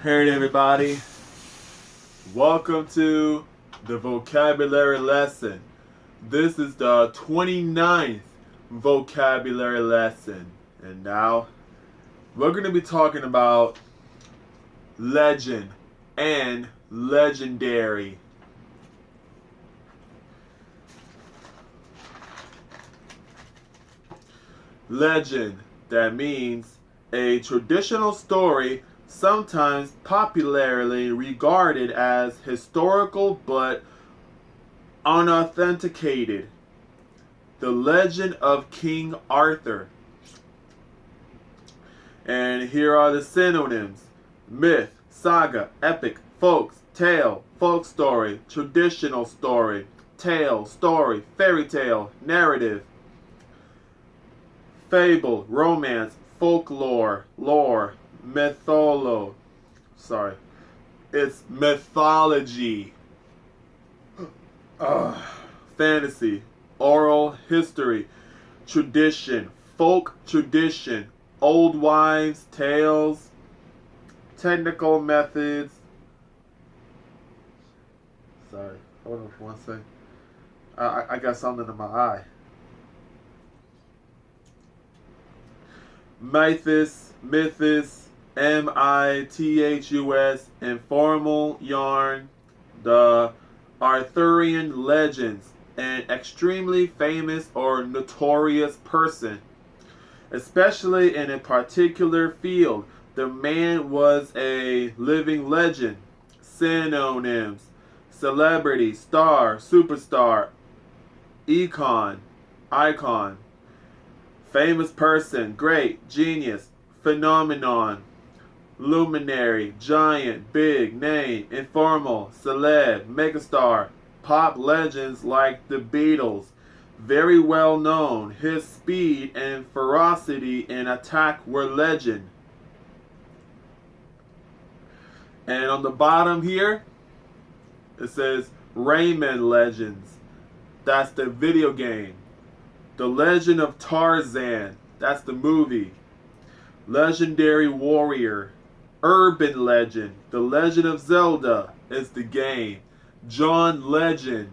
Hey everybody, welcome to the vocabulary lesson. This is the 29th vocabulary lesson. And now we're going to be talking about legend and legendary. Legend, that means a traditional story, sometimes popularly regarded as historical but unauthenticated. The legend of King Arthur. And here are the synonyms: myth, saga, epic, folk, tale, folk story, traditional story, tale, story, fairy tale, narrative, fable, romance, folklore, lore, it's mythology. Fantasy, oral history, tradition, folk tradition, old wives' tales, technical methods. Sorry, hold on for one second. I got something in my eye. Mythus, Mithus, informal yarn, the Arthurian legends, an extremely famous or notorious person, especially in a particular field. The man was a living legend. Synonyms: celebrity, star, superstar, icon. Famous person, great, genius, phenomenon, luminary, giant, big, name, informal, celeb, megastar, pop legends like the Beatles. Very well known. His speed and ferocity in attack were legend. And on the bottom here, it says Rayman Legends. That's the video game. The Legend of Tarzan, that's the movie. Legendary Warrior, Urban Legend. The Legend of Zelda is the game. John Legend,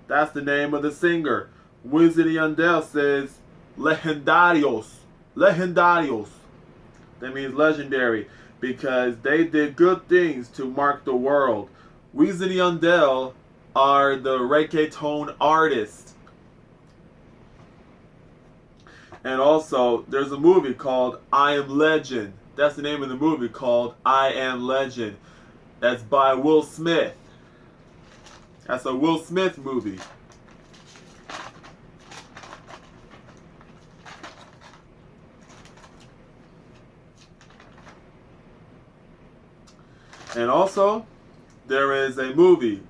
that's the name of the singer. Wizard Yandel says Legendarios. That means legendary because they did good things to mark the world. Wizard Yandel are the reggaeton artists. And also, there's a movie called I Am Legend. That's the name of the movie, called I Am Legend. That's by Will Smith. That's a Will Smith movie. And also, there is a movie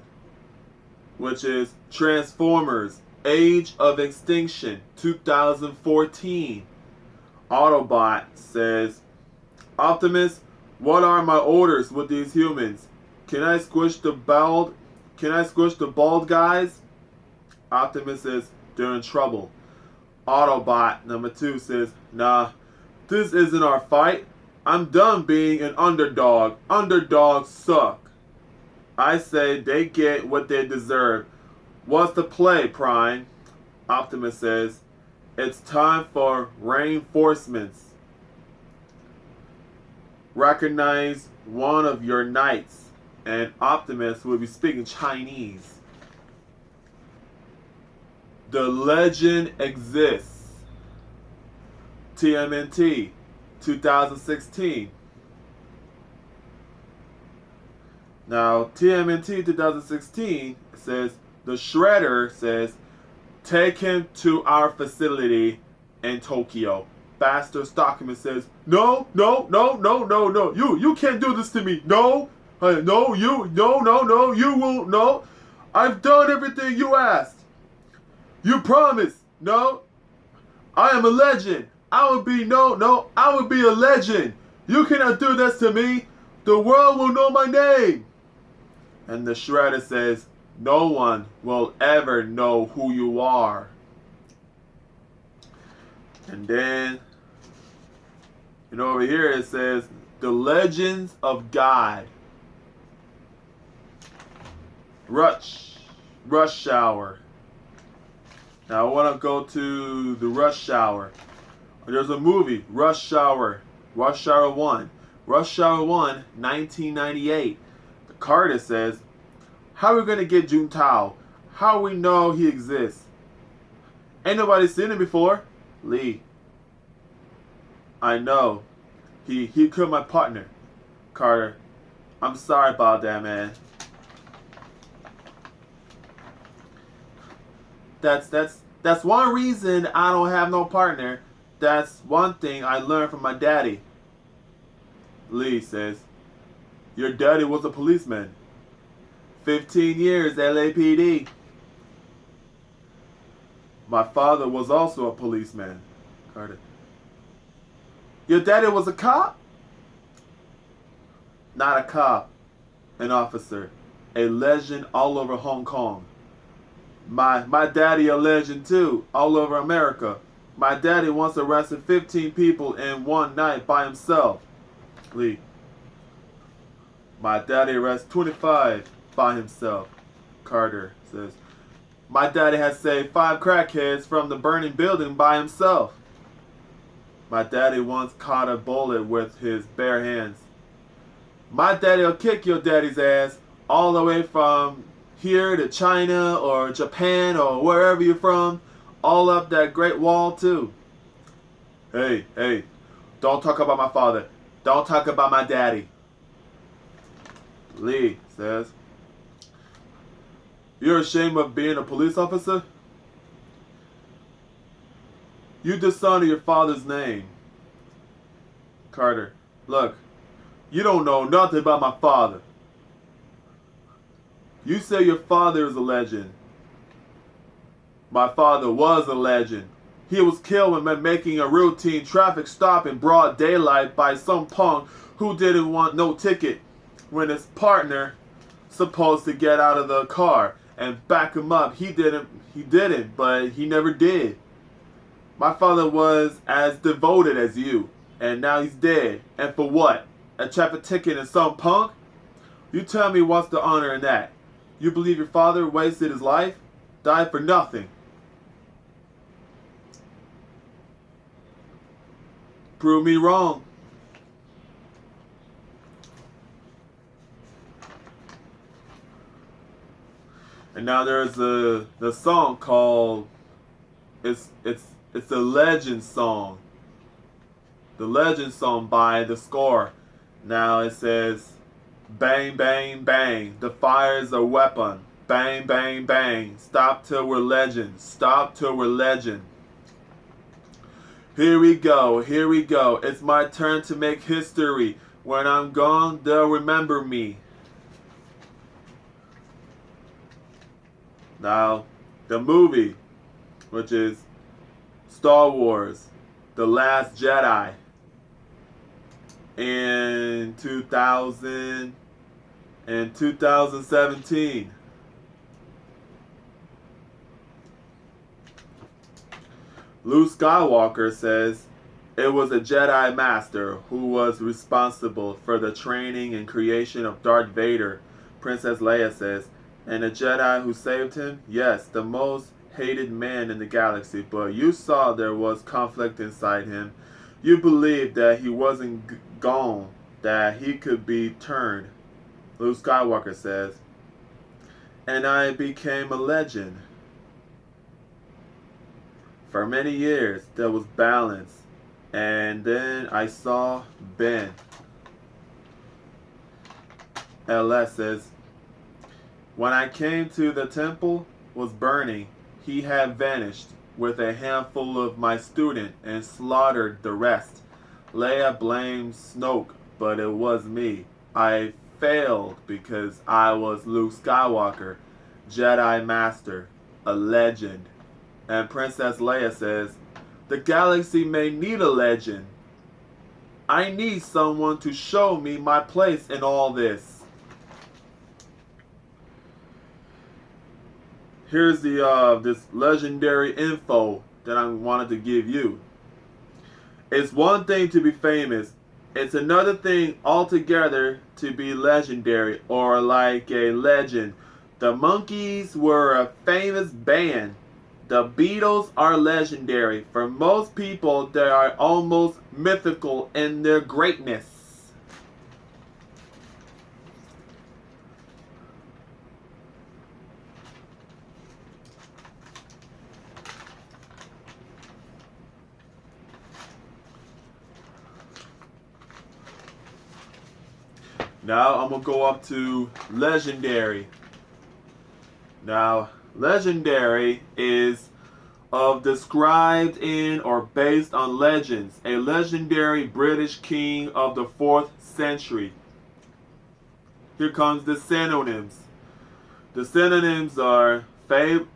which is Transformers Age of Extinction 2014. Autobot says, Optimus, what are my orders with these humans? Can I squish the bald guys? Optimus says, they're in trouble. Autobot number 2 says, nah, this isn't our fight. I'm done being an underdog. Underdogs suck. I say they get what they deserve. What's the play, Prime? Optimus says, it's time for reinforcements. Recognize one of your knights, and Optimus will be speaking Chinese. The legend exists. TMNT 2016. Now, TMNT 2016 says, the Shredder says, take him to our facility in Tokyo. Baxter Stockman says, no, you can't do this to me. No, no, you will, no. I've done everything you asked. You promised. No, I am a legend. I would be a legend. You cannot do this to me. The world will know my name. And the Shredder says, no one will ever know who you are. And then, over here it says, The Legends of God. Rush Hour. Now I want to go to the Rush Hour. There's a movie, Rush Hour 1. Rush Hour 1, 1998. The Carter says, how are we going to get Juntao? How we know he exists? Ain't nobody seen him before. Lee. I know. He killed my partner. Carter. I'm sorry about that, man. That's one reason I don't have no partner. That's one thing I learned from my daddy. Lee says, your daddy was a policeman. 15 years LAPD. My father was also a policeman. Carter. Your daddy was a cop? Not a cop. An officer. A legend all over Hong Kong. My daddy a legend too, all over America. My daddy once arrested 15 people in one night by himself. Lee. My daddy arrested 25 by himself. Carter says, my daddy has saved 5 crackheads from the burning building by himself. My daddy once caught a bullet with his bare hands. My daddy will kick your daddy's ass all the way from here to China or Japan or wherever you're from, all up that Great Wall too. Hey, don't talk about my father. Don't talk about my daddy. Lee says, you're ashamed of being a police officer? You dishonor your father's name. Carter, look, you don't know nothing about my father. You say your father is a legend. My father was a legend. He was killed when making a routine traffic stop in broad daylight by some punk who didn't want no ticket when his partner supposed to get out of the car and back him up. He didn't, but he never did. My father was as devoted as you, and now he's dead. And for what? A traffic ticket and some punk? You tell me what's the honor in that? You believe your father wasted his life? Died for nothing? Prove me wrong. And now there's the song called it's a legend song. The legend song by The Score. Now it says, bang, bang, bang. The fire's a weapon. Bang, bang, bang. Stop till we're legend. Stop till we're legend. Here we go. Here we go. It's my turn to make history. When I'm gone, they'll remember me. Now, the movie, which is Star Wars, The Last Jedi, in 2017. Luke Skywalker says it was a Jedi Master who was responsible for the training and creation of Darth Vader. Princess Leia says, and a Jedi who saved him? Yes, the most hated man in the galaxy, but you saw there was conflict inside him. You believed that he wasn't gone, that he could be turned. Luke Skywalker says, and I became a legend. For many years, there was balance, and then I saw Ben. LS says, when I came to the temple was burning, he had vanished with a handful of my student and slaughtered the rest. Leia blamed Snoke, but it was me. I failed because I was Luke Skywalker, Jedi Master, a legend. And Princess Leia says, the galaxy may need a legend. I need someone to show me my place in all this. Here's the this legendary info that I wanted to give you. It's one thing to be famous, It's another thing altogether to be legendary or like a legend. The Monkees were a famous band. The Beatles are legendary. For most people, they are almost mythical in their greatness. Now I'm going to go up to legendary. Now, legendary is of described in or based on legends, a legendary British king of the 4th century. Here comes the synonyms. The synonyms are fabled,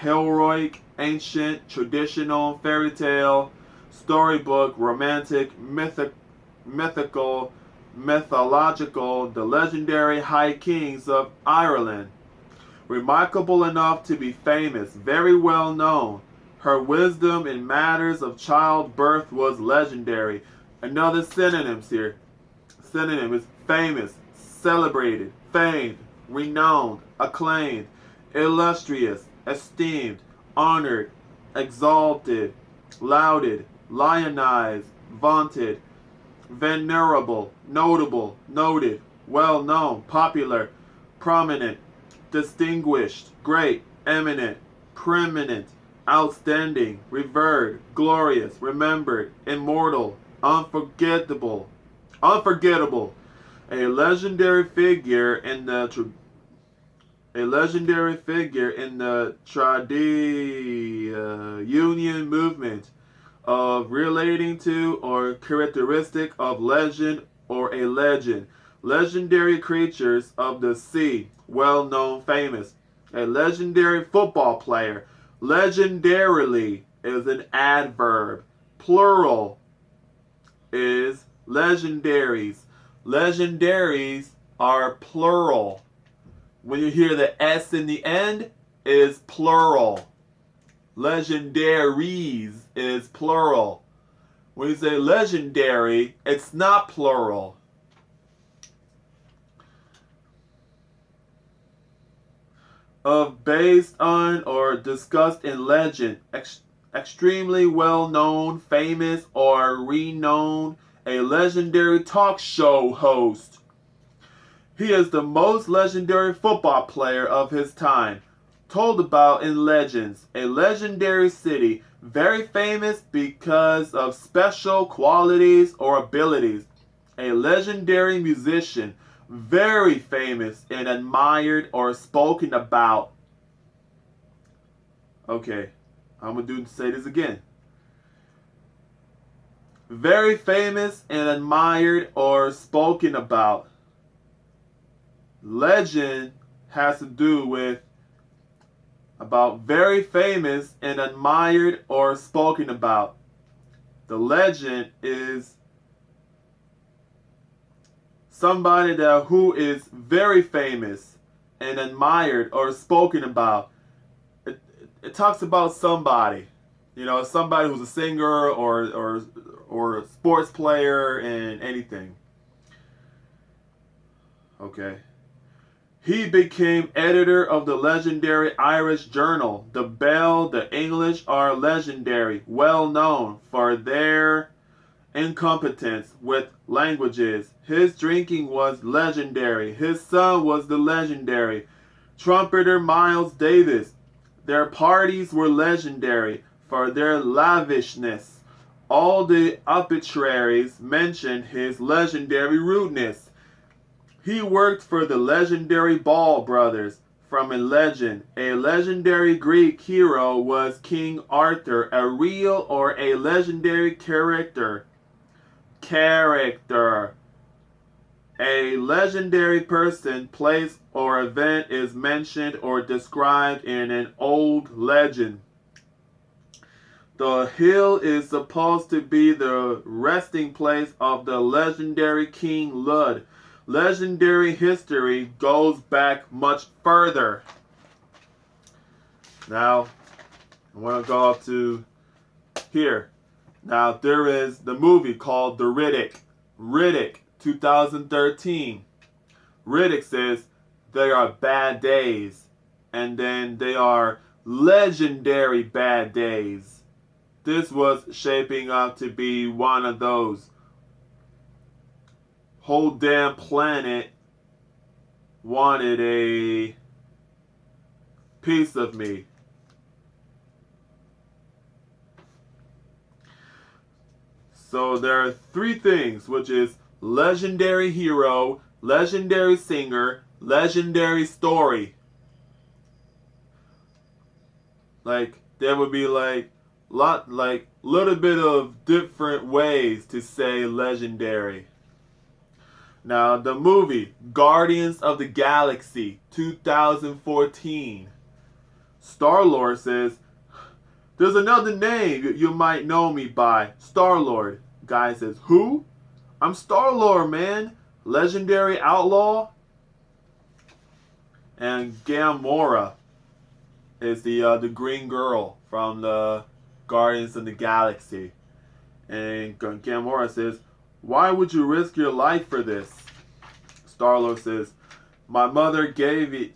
heroic, ancient, traditional, fairy tale, storybook, romantic, mythical, mythological, the legendary high kings of Ireland. Remarkable enough to be famous, very well known. Her wisdom in matters of childbirth was legendary. Another synonyms here. Synonym is famous, celebrated, famed, renowned, acclaimed, illustrious, esteemed, honored, exalted, lauded, lionized, vaunted, venerable, notable, noted, well known, popular, prominent, distinguished, great, eminent, preeminent, outstanding, revered, glorious, remembered, immortal, unforgettable, a legendary figure in the union movement of relating to or characteristic of legend or a legend. Legendary creatures of the sea, well known, famous. A legendary football player. Legendarily is an adverb. Plural is legendaries. Legendaries are plural. When you hear the S in the end, is plural. Legendaries is plural. When you say legendary, it's not plural. Of based on or discussed in legend, extremely well known, famous, or renowned, a legendary talk show host. He is the most legendary football player of his time, told about in legends, a legendary city, very famous because of special qualities or abilities, a legendary musician, very famous and admired or spoken about. Okay, I'm going to say this again. Very famous and admired or spoken about. Legend has to do with about very famous and admired or spoken about. The legend is somebody that who is very famous and admired or spoken about. It talks about somebody, somebody who's a singer or a sports player and anything. Okay. He became editor of the legendary Irish journal. The Bell, the English are legendary, well known for their incompetence with languages. His drinking was legendary. His son was the legendary trumpeter Miles Davis. Their parties were legendary for their lavishness. All the obituaries mentioned his legendary rudeness. He worked for the legendary Ball brothers. From a legend, a legendary Greek hero was King Arthur, a real or a legendary character. A legendary person, place, or event is mentioned or described in an old legend. The hill is supposed to be the resting place of the legendary King Lud. Legendary history goes back much further. Now, I want to go up to here. Now, there is the movie called The Riddick. Riddick, 2013. Riddick says they are bad days, and then they are legendary bad days. This was shaping up to be one of those. Whole damn planet wanted a piece of me. So there are three things, which is legendary hero, legendary singer, legendary story. Like there would be little bit of different ways to say legendary. Now the movie Guardians of the Galaxy 2014. Star-Lord says, "There's another name you might know me by, Star-Lord." Guy says, "Who?" "I'm Star-Lord, man. Legendary outlaw." And Gamora is the green girl from the Guardians of the Galaxy. And Gamora says, "Why would you risk your life for this?" Star-Lord says, My mother gave it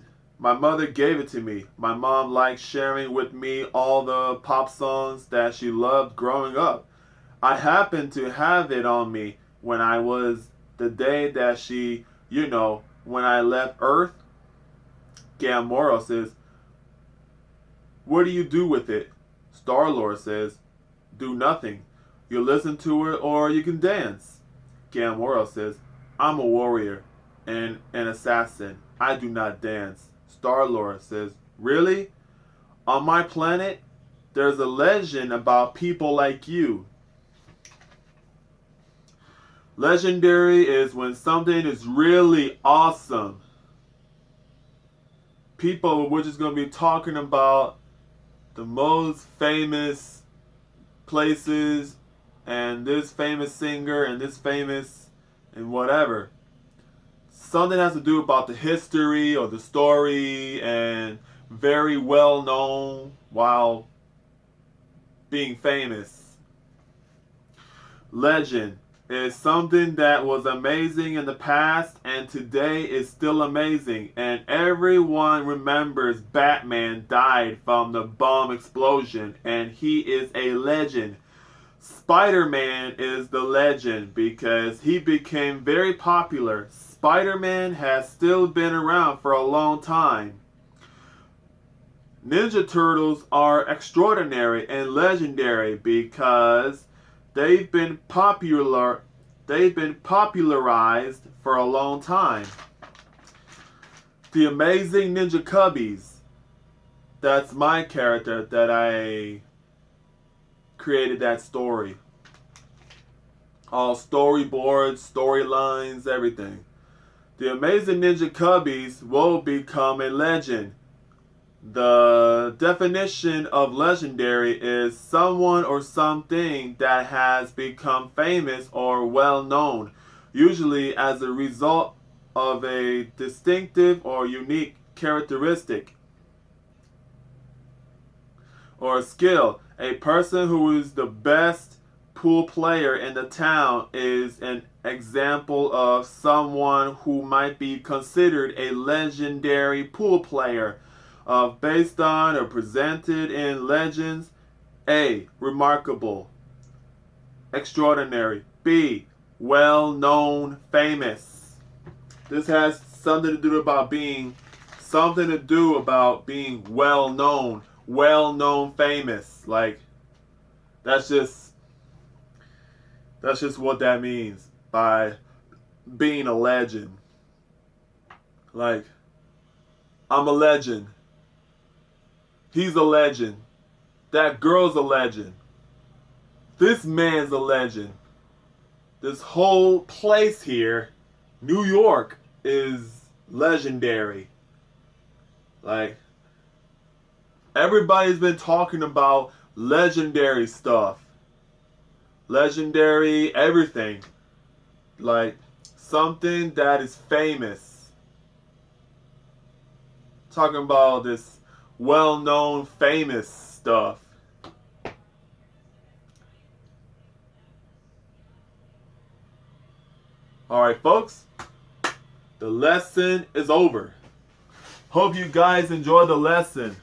to me. My mom liked sharing with me all the pop songs that she loved growing up. I happened to have it on me when I was the day that she, when I left Earth." Gamora says, "What do you do with it?" Star-Lord says, "Do nothing. You listen to it or you can dance." Gamora says, "I'm a warrior and an assassin. I do not dance." Star-Lord says, "Really? On my planet, there's a legend about people like you." Legendary is when something is really awesome. People, we're just going to be talking about the most famous places and this famous singer and this famous and whatever. Something has to do about the history or the story and very well known while being famous. Legend is something that was amazing in the past and today is still amazing, and everyone remembers Batman died from the bomb explosion and he is a legend. Spider-Man is the legend because he became very popular. Spider-Man has still been around for a long time. Ninja Turtles are extraordinary and legendary because they've been popularized for a long time. The Amazing Ninja Cubbies. That's my character that I created that story. All storyboards, storylines, everything. The Amazing Ninja Cubbies will become a legend. The definition of legendary is someone or something that has become famous or well known, usually as a result of a distinctive or unique characteristic or skill. A person who is the best pool player in the town is an example of someone who might be considered a legendary pool player. Based on or presented in legends. A. Remarkable. Extraordinary. B. Well known, famous. This has something to do about being well known, famous. Like that's just what that means by being a legend. Like I'm a legend. He's a legend. That girl's a legend. This man's a legend. This whole place here, New York, is legendary. Like, everybody's been talking about legendary stuff. Legendary everything. Like, something that is famous. Talking about this well-known, famous stuff. Alright, folks. The lesson is over. Hope you guys enjoyed the lesson.